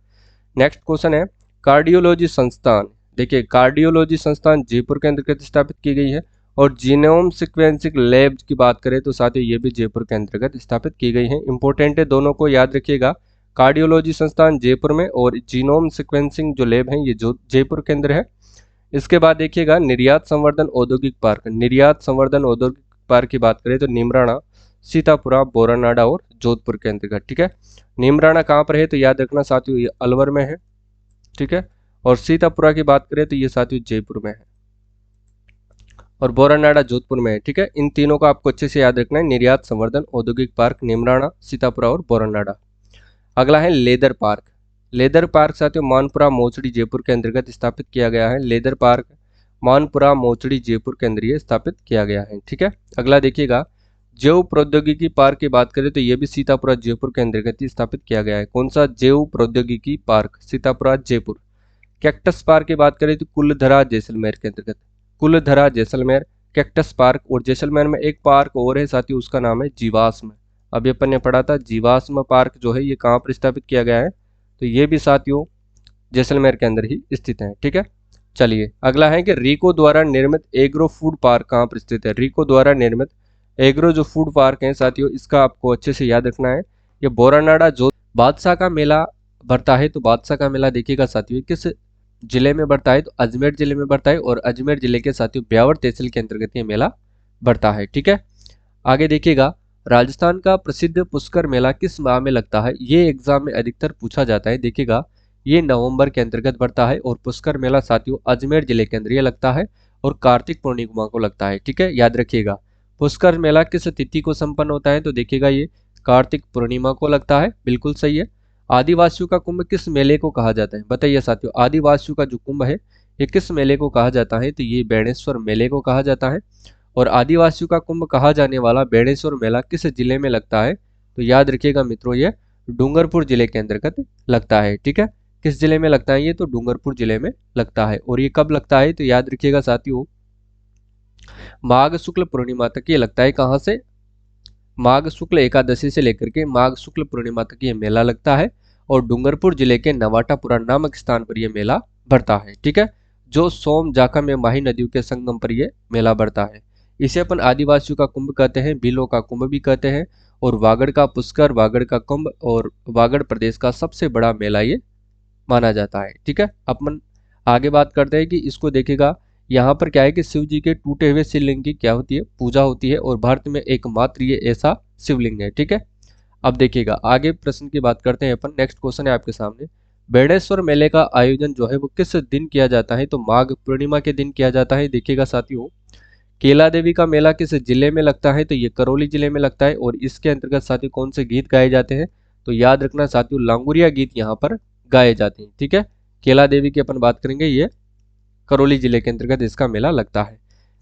नेक्स्ट क्वेश्चन है कार्डियोलॉजी संस्थान। देखिए कार्डियोलॉजी संस्थान जयपुर के अंतर्गत स्थापित की गई है, और जीनोम सिक्वेंसिंग लैब की बात करें तो साथियों ये भी जयपुर के अंतर्गत स्थापित की गई है। इंपॉर्टेंट है, दोनों को याद रखिएगा। कार्डियोलॉजी संस्थान जयपुर में और जीनोम सिक्वेंसिंग जो लैब है ये जो जयपुर के अंदर है। इसके बाद देखिएगा निर्यात संवर्धन औद्योगिक पार्क। निर्यात संवर्धन औद्योगिक पार्क की बात करें तो निमराना, सीतापुरा, बोरानाडा और जोधपुर के अंतर्गत। ठीक है। निमराना कहाँ पर है तो याद रखना साथियों ये अलवर में है। ठीक है। और सीतापुरा की बात करें तो ये साथियों जयपुर में है, और बोरानाडा जोधपुर में है। ठीक है। इन तीनों को आपको अच्छे से याद रखना है, निर्यात संवर्धन औद्योगिक पार्क निमराना, सीतापुरा और बोरानाडा। अगला है लेदर पार्क। लेदर पार्क साथियों मानपुरा मोचड़ी जयपुर के अंतर्गत स्थापित किया गया है। लेदर पार्क मानपुरा मोचड़ी जयपुर के अंदर स्थापित किया गया है। ठीक है। अगला देखिएगा जैव प्रौद्योगिकी पार्क की बात करें तो ये भी सीतापुरा जयपुर के अंतर्गत ही स्थापित किया गया है। कौन सा, जैव प्रौद्योगिकी park, Sitapura Jaipur. Cactus park की बात करें तो कुलधरा जैसलमेर के अंतर्गत। Kuldhara Jaisalmer cactus park. और जैसलमेर में एक पार्क और है साथियों उसका नाम है जीवाश्म। अभी अपन ने पढ़ा था जीवाश्म पार्क जो है ये कहाँ पर स्थापित किया गया है तो ये भी साथियों जैसलमेर के अंदर ही स्थित है। ठीक है। चलिए अगला है कि रीको द्वारा निर्मित एग्रो फूड पार्क कहाँ पर स्थित है। रीको द्वारा निर्मित एग्रो जो फूड पार्क है साथियों इसका आपको अच्छे से याद रखना है, ये बोरानाडा जो बादशाह का मेला बढ़ता है, तो बादशाह का मेला देखिएगा साथियों किस जिले में बढ़ता है तो अजमेर जिले में बढ़ता है, और अजमेर जिले के साथियों ब्यावर तहसील के अंतर्गत ये मेला बढ़ता है। ठीक है। आगे देखिएगा राजस्थान का प्रसिद्ध पुष्कर मेला किस माह में लगता है, ये एग्जाम में अधिकतर पूछा जाता है। देखिएगा ये नवंबर के अंतर्गत बढ़ता है, और पुष्कर मेला साथियों अजमेर जिले के अंदर ये लगता है और कार्तिक पूर्णिमा को लगता है। ठीक है, याद रखिएगा पुष्कर मेला किस तिथि को संपन्न होता है तो देखिएगा ये कार्तिक पूर्णिमा को लगता है, बिल्कुल सही है। आदिवासियों का कुंभ किस मेले को कहा जाता है, बताइए साथियों। आदिवासियों का जो कुंभ है ये किस मेले को कहा जाता है तो ये बेणेश्वर मेले को कहा जाता है। और आदिवासियों का कुंभ कहा जाने वाला बेणेश्वर मेला किस जिले में लगता है तो याद रखिएगा मित्रों ये डूंगरपुर जिले के अंतर्गत लगता है। ठीक है, किस जिले में लगता है ये तो डूंगरपुर जिले में लगता है। और ये कब लगता है तो याद रखिएगा साथियों माघ शुक्ल पूर्णिमा तक ये लगता है। कहाँ से, माघ शुक्ल एकादशी से लेकर के माघ शुक्ल पूर्णिमा तक ये मेला लगता है, और डूंगरपुर जिले के नवाटापुरा नामक स्थान पर यह मेला बढ़ता है। ठीक है, जो सोम जाखा में माही नदियों के संगम पर यह मेला बढ़ता है। इसे अपन आदिवासियों का कुंभ कहते हैं, भीलों का कुंभ भी कहते हैं, और वागड़ का पुष्कर, वागड़ का कुंभ और वागड़ प्रदेश का सबसे बड़ा मेला ये माना जाता है। ठीक है, अपन आगे बात करते हैं कि इसको देखेगा यहाँ पर क्या है कि शिव जी के टूटे हुए शिवलिंग की क्या होती है, पूजा होती है, और भारत में एकमात्र ये ऐसा शिवलिंग है। ठीक है, अब देखिएगा आगे प्रश्न की बात करते हैं अपन। नेक्स्ट क्वेश्चन है आपके सामने, बेणेश्वर मेले का आयोजन जो है वो किस दिन किया जाता है तो माघ पूर्णिमा के दिन किया जाता है। देखिएगा साथियों केला देवी का मेला किस जिले में लगता है? तो ये करौली जिले में लगता है। और इसके अंतर्गत साथियों कौन से गीत गाए जाते हैं? तो याद रखना साथियों, लांगुरिया गीत यहाँ पर गाए जाते हैं। ठीक है, केला देवी की अपन बात करेंगे, ये करौली जिले के अंतर्गत इसका मेला लगता है।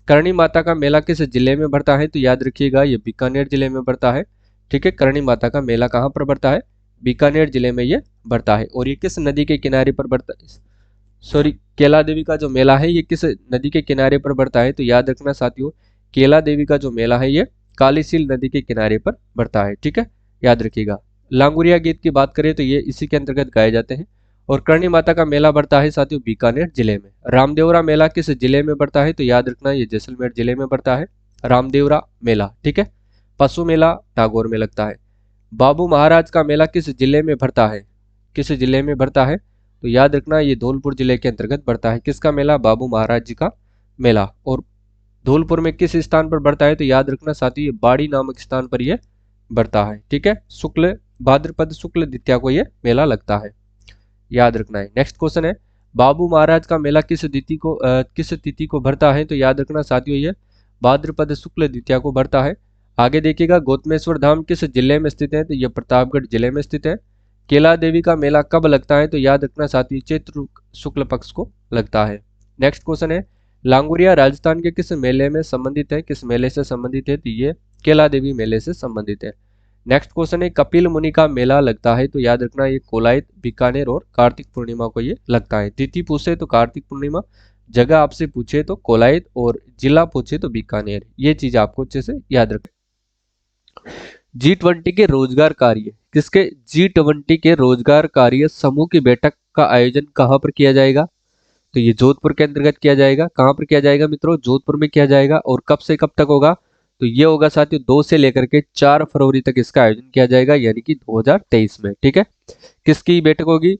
करणी माता का मेला किस जिले में पड़ता है? तो याद रखिएगा ये बीकानेर जिले में पड़ता है। ठीक है, करणी माता का मेला कहाँ पर पड़ता है? बीकानेर जिले में ये पड़ता है। और ये किस नदी के किनारे पर पड़ता है? सॉरी, केला देवी का जो मेला है ये किस नदी के किनारे पर पड़ता है? तो याद रखना साथियों, केला देवी का जो मेला है ये कालीसील नदी के किनारे पर पड़ता है। ठीक है, याद रखिएगा। लांगुरिया गीत की बात करें तो ये इसी के अंतर्गत गाए जाते हैं। और करणी माता का मेला पड़ता है साथियों बीकानेर जिले में। रामदेवरा मेला किस जिले में पड़ता है? तो याद रखना ये जैसलमेर जिले में पड़ता है, रामदेवरा मेला। ठीक है, पशु मेला नागौर में लगता है। बाबू महाराज का मेला किस जिले में पड़ता है? किस जिले में पड़ता है? तो याद रखना ये धौलपुर जिले के अंतर्गत पड़ता है। किसका मेला? बाबू महाराज जी का मेला। और धौलपुर में किस स्थान पर बढ़ता है? तो याद रखना साथियों ये बाड़ी नामक स्थान पर यह बढ़ता है। ठीक है, शुक्ल भाद्रपद शुक्ल द्वितीया को यह मेला लगता है, याद रखना है। नेक्स्ट क्वेश्चन है, बाबू महाराज का मेला किस तिथि को भरता है? तो याद रखना साथियों ये भाद्रपद शुक्ल द्वितीया को भरता है। आगे देखिएगा, गौतमेश्वर धाम किस जिले में स्थित है? तो यह प्रतापगढ़ जिले में स्थित है। केला देवी का मेला कब लगता है? तो याद रखना साथियों चैत्र शुक्ल पक्ष को लगता है। नेक्स्ट क्वेश्चन है, लांगुरिया राजस्थान के किस मेले में संबंधित है? किस मेले से संबंधित है? तो ये केला देवी मेले से संबंधित है। नेक्स्ट क्वेश्चन है, कपिल मुनि का मेला लगता है? तो याद रखना ये कोलायत, बीकानेर और कार्तिक पूर्णिमा को ये लगता है। तिथि पूछे तो कार्तिक पूर्णिमा, जगह आपसे पूछे तो कोलायत, और जिला पूछे तो बीकानेर। ये चीज आपको अच्छे से याद रखें। G20 के रोजगार कार्य किसके? G20 के रोजगार कार्य समूह की बैठक का आयोजन कहां पर किया जाएगा? तो ये जोधपुर के अंतर्गत किया जाएगा। कहां पर किया जाएगा मित्रों? जोधपुर में किया जाएगा। और कब से कब तक होगा? तो ये होगा साथियों 2 से लेकर के 4 फरवरी तक इसका आयोजन किया जाएगा, यानी कि 2023 में। ठीक है, किसकी बैठक होगी?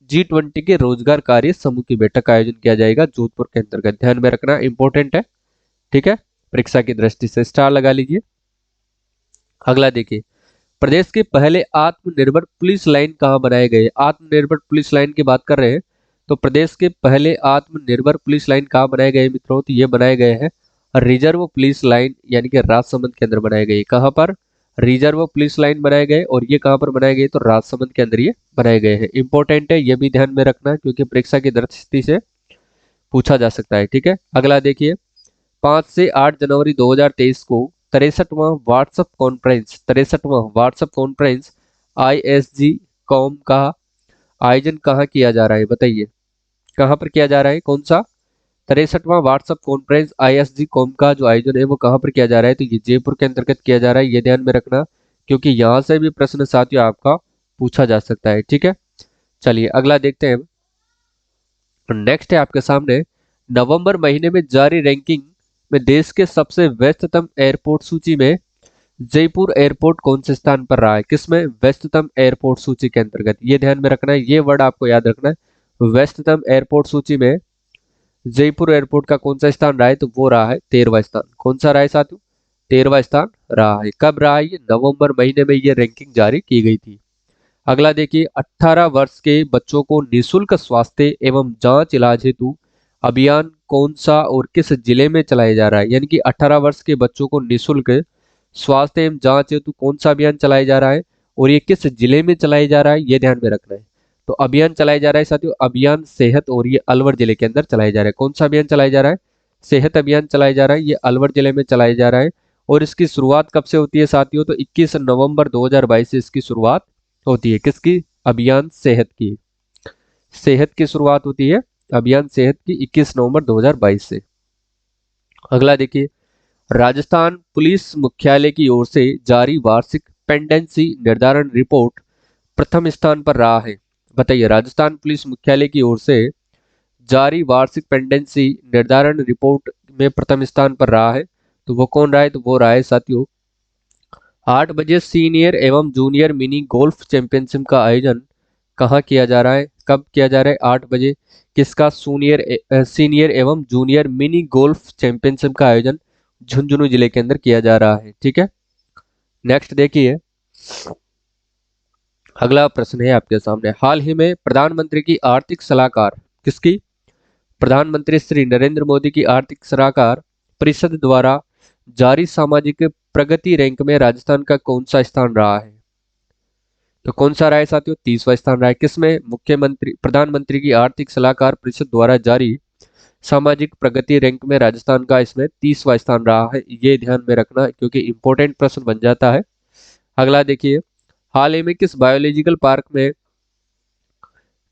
G20 के रोजगार कार्य समूह की बैठक का आयोजन किया जाएगा जोधपुर के अंतर्गत। ध्यान में रखना, इंपॉर्टेंट है। ठीक है, परीक्षा की दृष्टि से स्टार लगा लीजिए। अगला देखिए, प्रदेश के पहले आत्मनिर्भर पुलिस लाइन कहाँ बनाए गए? आत्मनिर्भर पुलिस लाइन की बात कर रहे हैं, तो प्रदेश के पहले आत्मनिर्भर पुलिस लाइन कहाँ बनाए गए मित्रों? तो ये बनाए गए हैं रिजर्व पुलिस लाइन, यानी कि राजसमंद के अंदर बनाए गए। कहाँ पर? रिजर्व पुलिस लाइन बनाए गए। और ये कहाँ पर बनाए गए? तो राजसमंद के अंदर ये बनाए गए हैं। इंपॉर्टेंट है, ये भी ध्यान में रखना, क्योंकि परीक्षा की दृष्टि से पूछा जा सकता है। ठीक है, अगला देखिए, 5 से 8 जनवरी 2023 को 63वां व्हाट्सएप कॉन्फ्रेंस ISG कॉम का आयोजन कहाँ किया जा रहा है? बताइए, कहाँ पर किया जा रहा है? कौन सा? 63वां व्हाट्सएप कॉन्फ्रेंस ISG कॉम का जो आयोजन है वो कहाँ पर किया जा रहा है? तो ये जयपुर के अंतर्गत किया जा रहा है। ये ध्यान में रखना, क्योंकि यहाँ से भी प्रश्न साथियों आपका पूछा जा सकता है। ठीक है, चलिए अगला देखते हैं। नेक्स्ट है आपके सामने, नवंबर महीने में जारी रैंकिंग में देश के सबसे व्यस्ततम एयरपोर्ट सूची में जयपुर एयरपोर्ट कौन से स्थान पर रहा है? किसमें? व्यस्ततम एयरपोर्ट सूची के अंतर्गत। ये ध्यान में रखना है, ये वर्ड आपको याद रखना है। व्यस्ततम एयरपोर्ट सूची में जयपुर एयरपोर्ट का कौन सा स्थान रहा है? तो वो रहा है 13वां स्थान। कौन सा रहा है साथियों? 13वां स्थान रहा है। कब रहा है? ये नवंबर महीने में ये रैंकिंग जारी की गई थी। अगला देखिए, 18 वर्ष के बच्चों को निःशुल्क स्वास्थ्य एवं जांच इलाज हेतु अभियान कौन सा और किस जिले में चलाया जा रहा है? यानी कि 18 वर्ष के बच्चों को निःशुल्क स्वास्थ्य एवं जांच हेतु कौन सा अभियान चलाया जा रहा है और ये किस जिले में चलाया जा रहा है? ये ध्यान में रखना है। तो अभियान चलाया जा रहा है साथियों अभियान सेहत, और ये अलवर जिले के अंदर चलाया जा रहा है। कौन सा अभियान चलाया जा रहा है? सेहत अभियान चलाया जा रहा है, ये अलवर जिले में चलाया जा रहा है। और इसकी शुरुआत कब से होती है साथियों? तो 21 नवंबर 2022 से इसकी शुरुआत होती है। किसकी? अभियान सेहत की। सेहत की शुरुआत होती है अभियान सेहत की 21 नवंबर 2022 से। अगला देखिए, राजस्थान पुलिस मुख्यालय की ओर से जारी वार्षिक पेंडेंसी निर्धारण रिपोर्ट प्रथम स्थान पर रहा है। बताइए, राजस्थान पुलिस मुख्यालय की ओर से जारी वार्षिक पेंडेंसी निर्धारण रिपोर्ट में प्रथम स्थान पर रहा है, तो वो कौन रहा है? तो वो रहा है साथियों 8 बजे सीनियर एवं जूनियर मिनी गोल्फ चैंपियनशिप का आयोजन कहाँ किया जा रहा है? कब किया जा रहा है? 8 बजे। किसका? सीनियर एवं जूनियर मिनी गोल्फ चैंपियनशिप का आयोजन झुंझुनू जिले के अंदर किया जा रहा है। ठीक है, नेक्स्ट देखिए, अगला प्रश्न है आपके सामने, हाल ही में प्रधानमंत्री की आर्थिक सलाहकार किसकी? प्रधानमंत्री श्री नरेंद्र मोदी की आर्थिक सलाहकार परिषद द्वारा जारी सामाजिक प्रगति रैंक में राजस्थान का कौन सा स्थान रहा है? तो कौन सा रहा है साथियों? 30वां स्थान रहा है। किसमें? मुख्यमंत्री प्रधानमंत्री की आर्थिक सलाहकार परिषद द्वारा जारी सामाजिक प्रगति रैंक में राजस्थान का इसमें 30वां स्थान रहा है। ये ध्यान में रखना क्योंकि इंपॉर्टेंट प्रश्न बन जाता है। अगला देखिए, हाल ही में किस बायोलॉजिकल पार्क में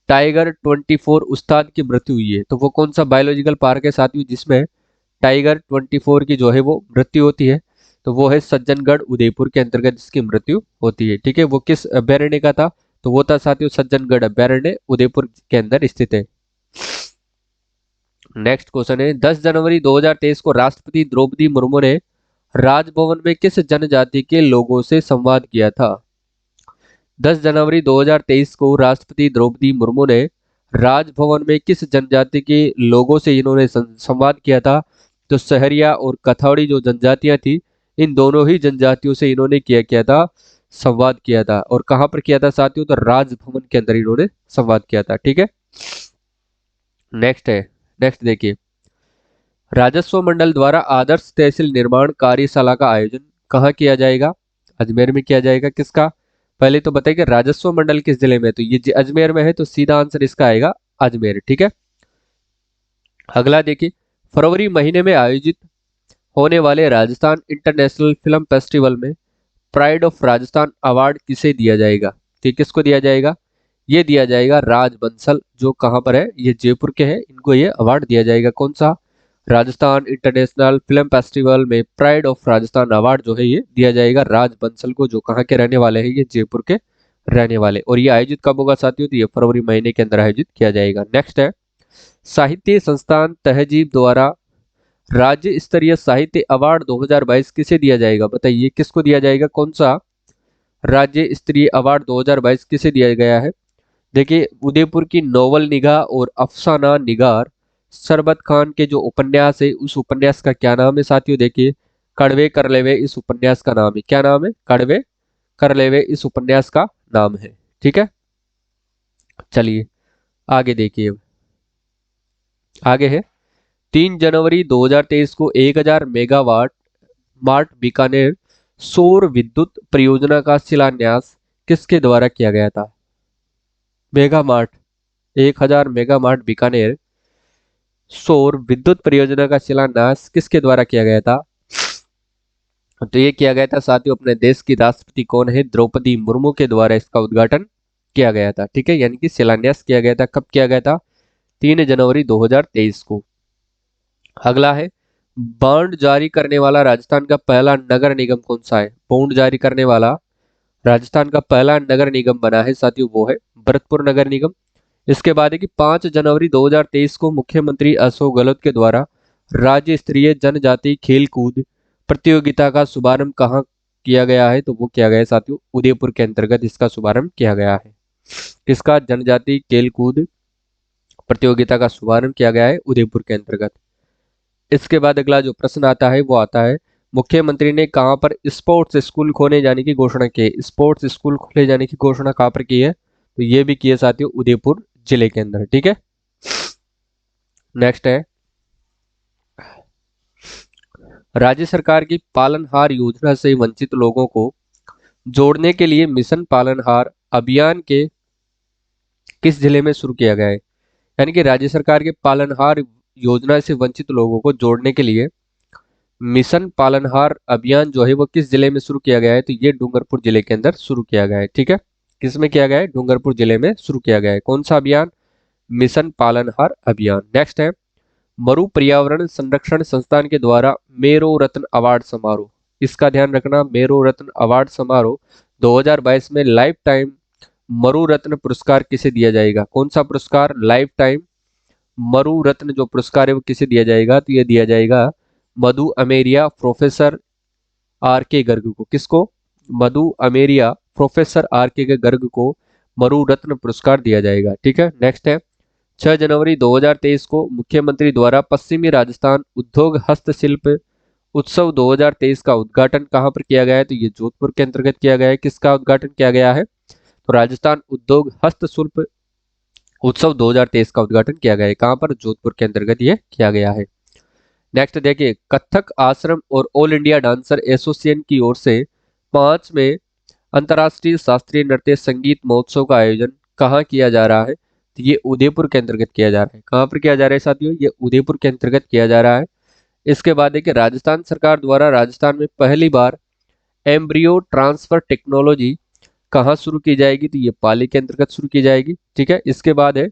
टाइगर 24 उस्ताद की मृत्यु हुई है? तो वो कौन सा बायोलॉजिकल पार्क है साथियों जिसमें टाइगर 24 की जो है वो मृत्यु होती है? तो वो है सज्जनगढ़ उदयपुर के अंतर्गत जिसकी मृत्यु होती है। ठीक है, वो किस अभ्यारण्य का था? तो वो था साथियों सज्जनगढ़ अभ्यारण्य उदयपुर के अंदर स्थित है। नेक्स्ट क्वेश्चन है, 10 जनवरी 2023 को राष्ट्रपति द्रौपदी मुर्मू ने राजभवन में किस जनजाति के लोगों से संवाद किया था? 10 जनवरी 2023 को राष्ट्रपति द्रौपदी मुर्मू ने राजभवन में किस जनजाति के लोगों से इन्होंने संवाद किया था? तो सहरिया और कथौड़ी जो जनजातियां थी, इन दोनों ही जनजातियों से इन्होंने किया था, संवाद किया था। और कहां पर किया था साथियों? तो राजभवन के अंदर इन्होंने संवाद किया था। ठीक है, नेक्स्ट देखिए, राजस्व मंडल द्वारा आदर्श तहसील निर्माण कार्यशाला का आयोजन कहाँ किया जाएगा? अजमेर में किया जाएगा। किसका? पहले तो बताइए राजस्व मंडल किस जिले में है? तो ये अजमेर में है, तो सीधा आंसर इसका आएगा अजमेर। ठीक है, अगला देखिए, फरवरी महीने में आयोजित होने वाले राजस्थान इंटरनेशनल फिल्म फेस्टिवल में प्राइड ऑफ राजस्थान अवार्ड किसे दिया जाएगा? तो किसको दिया जाएगा? ये दिया जाएगा राज बंसल, जो कहां पर है? ये जयपुर के हैं। इनको ये अवार्ड दिया जाएगा। कौन सा? राजस्थान इंटरनेशनल फिल्म फेस्टिवल में प्राइड ऑफ राजस्थान अवार्ड जो है ये दिया जाएगा राज बंसल को, जो कहाँ के रहने वाले हैं? ये जयपुर के रहने वाले। और ये आयोजित कब होगा साथियों? तो ये फरवरी महीने के अंदर आयोजित किया जाएगा। नेक्स्ट है, साहित्य संस्थान तहजीब द्वारा राज्य स्तरीय साहित्य अवार्ड 2022 किसे दिया जाएगा? बताइए किसको दिया जाएगा? कौन सा राज्य स्तरीय अवार्ड 2022 किसे दिया गया है? देखिए, उदयपुर की नोवल निगाह और अफसाना निगार सरबत खान के जो उपन्यास है, उस उपन्यास का क्या नाम है साथियों? देखिए, कड़वे कर लेवे इस उपन्यास का नाम है। क्या नाम है? कड़वे कर लेवे इस उपन्यास का नाम है। ठीक है, चलिए आगे देखिए। आगे है, 3 जनवरी 2023 को 1000 मेगावाट मार्ट बीकानेर सौर विद्युत परियोजना का शिलान्यास किसके द्वारा किया गया था? Mega mart 1000 mega mart Bikaner सौर विद्युत परियोजना का शिलान्यास किसके द्वारा किया गया था? तो ये किया गया था साथियों, अपने देश की राष्ट्रपति कौन है? द्रौपदी मुर्मू के द्वारा इसका उद्घाटन किया गया था। ठीक है, यानी कि शिलान्यास किया गया था। कब किया गया था? 3 जनवरी 2023 को। अगला है, बॉन्ड जारी करने वाला राजस्थान का पहला नगर निगम कौन सा है? बॉन्ड जारी करने वाला राजस्थान का पहला नगर निगम बना है साथियों, वो है भरतपुर नगर निगम। इसके बाद है कि 5 जनवरी 2023 को मुख्यमंत्री अशोक गहलोत के द्वारा राज्य स्तरीय जनजातीय खेल कूद प्रतियोगिता का शुभारंभ कहाँ किया गया है? तो वो किया गया है साथियों उदयपुर के अंतर्गत इसका शुभारंभ किया गया है। किसका? जनजातीय खेल कूद प्रतियोगिता का शुभारंभ किया गया है उदयपुर के अंतर्गत। इसके बाद अगला जो प्रश्न आता है वो आता है, मुख्यमंत्री ने कहां पर स्पोर्ट्स स्कूल खोले जाने की घोषणा की है? स्पोर्ट्स स्कूल खोले जाने की घोषणा कहां पर की है? तो ये भी की है साथियों उदयपुर जिले के अंदर। ठीक है, नेक्स्ट है, राज्य सरकार की पालनहार योजना से वंचित लोगों को जोड़ने के लिए मिशन पालनहार अभियान के किस जिले में शुरू किया गया है? यानी कि राज्य सरकार के पालनहार योजना से वंचित लोगों को जोड़ने के लिए मिशन पालनहार अभियान जो है वो किस जिले में शुरू किया गया है? तो ये डूंगरपुर जिले के अंदर शुरू किया गया है। ठीक है, किस में किया गया है? डूंगरपुर जिले में शुरू किया गया है। कौन सा अभियान? मिशन पालनहार अभियान। नेक्स्ट है, मरु पर्यावरण संरक्षण संस्थान के द्वारा मेरो रत्न अवार्ड समारोह, इसका ध्यान रखना, मेरो रत्न अवार्ड समारोह 2022 में लाइफ टाइम मरु रत्न पुरस्कार किसे दिया जाएगा? कौन सा पुरस्कार? लाइफ टाइम मरु रत्न जो पुरस्कार है वो किसे दिया जाएगा? तो ये दिया जाएगा मधु अमेरिया प्रोफेसर आर के गर्ग को। किसको? मधु अमेरिया प्रोफेसर आर के गर्ग को मरु रत्न पुरस्कार दिया जाएगा। ठीक है, नेक्स्ट है, 6 जनवरी 2023 को मुख्यमंत्री द्वारा पश्चिमी राजस्थान उद्योग हस्तशिल्प उत्सव 2023 का उद्घाटन कहां पर किया गया है? तो ये जोधपुर के अंतर्गत किया गया है। किसका उद्घाटन किया गया है? तो राजस्थान उद्योग हस्तशिल्प उत्सव 2023 का उद्घाटन किया गया है। कहां पर? जोधपुर के अंतर्गत ये किया गया है। नेक्स्ट देखिए, कथक आश्रम और ऑल इंडिया डांसर एसोसिएशन की ओर से 5 में अंतर्राष्ट्रीय शास्त्रीय नृत्य संगीत महोत्सव का आयोजन कहाँ किया जा रहा है? तो ये उदयपुर के अंतर्गत किया जा रहा है। कहाँ पर किया जा रहा है साथियों? ये उदयपुर के अंतर्गत किया जा रहा है। इसके बाद देखिए, राजस्थान सरकार द्वारा राजस्थान में पहली बार एम्ब्रियो ट्रांसफर टेक्नोलॉजी कहाँ शुरू की जाएगी? तो ये पाली के अंतर्गत शुरू की जाएगी। ठीक है, इसके बाद है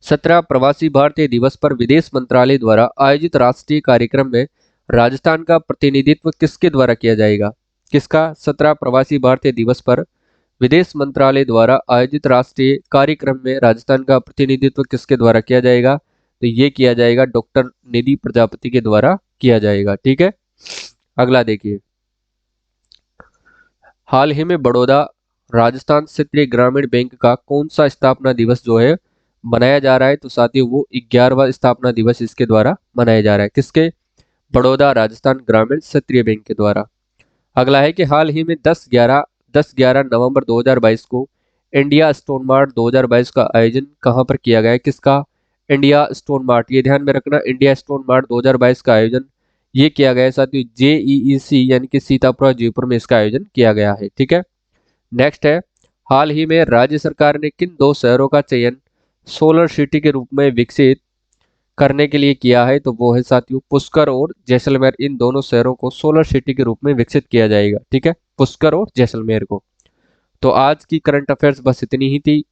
17 प्रवासी भारतीय दिवस पर विदेश मंत्रालय द्वारा आयोजित राष्ट्रीय कार्यक्रम में राजस्थान का प्रतिनिधित्व किसके द्वारा किया जाएगा? किसका? 17 प्रवासी भारतीय दिवस पर विदेश मंत्रालय द्वारा आयोजित राष्ट्रीय कार्यक्रम में राजस्थान का प्रतिनिधित्व किसके द्वारा किया जाएगा? तो ये किया जाएगा डॉक्टर निधि प्रजापति के द्वारा किया जाएगा। ठीक है, अगला देखिए, हाल ही में बड़ौदा राजस्थान क्षेत्रीय ग्रामीण बैंक का कौन सा स्थापना दिवस जो है मनाया जा रहा है? तो साथियों वो 11वां स्थापना दिवस इसके द्वारा मनाया जा रहा है। किसके? बड़ौदा राजस्थान ग्रामीण क्षेत्रीय बैंक के द्वारा। अगला है कि हाल ही में 10-11 नवंबर 2022 को इंडिया स्टोन मार्ट 2022 का आयोजन कहां पर किया गया है? किसका? India stone mart. ये ध्यान में रखना, इंडिया स्टोन मार्ट 2022 का आयोजन ये किया गया है साथियों जेईईसी यानी कि सीतापुर जयपुर में इसका आयोजन किया गया है। ठीक है, नेक्स्ट है, हाल ही में राज्य सरकार ने किन 2 शहरों का चयन सोलर सिटी के रूप में विकसित करने के लिए किया है? तो वो है साथियों पुष्कर और जैसलमेर। इन दोनों शहरों को सोलर सिटी के रूप में विकसित किया जाएगा। ठीक है, पुष्कर और जैसलमेर को। तो आज की करंट अफेयर्स बस इतनी ही थी।